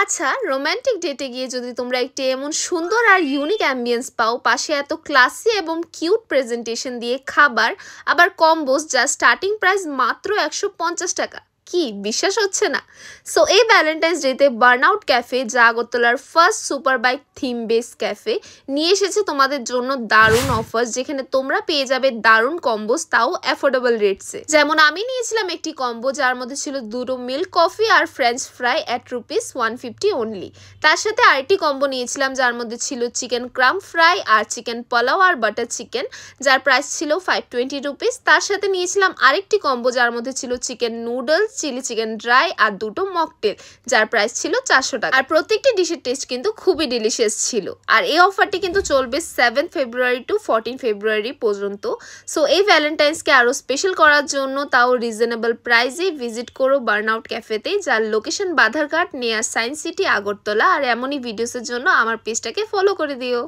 আচ্ছা, রোমান্টিক ডেটে গিয়ে যদি তোমরা একটি এমন সুন্দর আর ইউনিক অ্যাম্বিয়েন্স পাও, পাশে এত ক্লাসি এবং কিউট প্রেজেন্টেশন দিয়ে খাবার, আবার কম্বোস যার স্টার্টিং প্রাইস মাত্র 150 টাকা, কি বিশ্বাস হচ্ছে না? সো এই ভ্যালেন্টাইন্স ডেতে বার্নআউট ক্যাফে, যা আগরতলার first super bike theme base cafe, নিয়ে এসেছে তোমাদের জন্য দারুণ অফার, যেখানে তোমরা পেয়ে যাবে দারুণ কম্বোস, তাও অ্যাফোর্ডেবল রেটসে। যেমন আমি নিয়েছিলাম একটি কম্বো যার মধ্যে ছিল দুটো মিল্ক কফি আর ফ্রেঞ্চ ফ্রাই অ্যাট ₹150 অনলি। তার সাথে আরেকটি কম্বো নিয়েছিলাম যার মধ্যে ছিল চিকেন ক্রাম ফ্রাই আর চিকেন পোলাও আর বাটার চিকেন, যার প্রাইস ছিল ₹520। তার সাথে নিয়েছিলাম আরেকটি কম্বো যার মধ্যে ছিল chicken noodles, chilli chicken dry আর দুটো মকটেল, যার প্রাইস ছিল ₹400। আর প্রত্যেকটি ডিশের টেস্ট কিন্তু খুবই ডিলিশিয়াস ছিল। আর এই অফারটি কিন্তু চলবে 7 ফেব্রুয়ারি টু 14 ফেব্রুয়ারি পর্যন্ত। সো এই ভ্যালেন্টাইন্সকে আরও স্পেশাল করার জন্য, তাও রিজনেবল প্রাইসে, ভিজিট করো বার্নআউট ক্যাফেতে, যার location Badharghat near science city Agartala. আর এমনই ভিডিওসের জন্য আমার পেজটাকে ফলো করে দিও।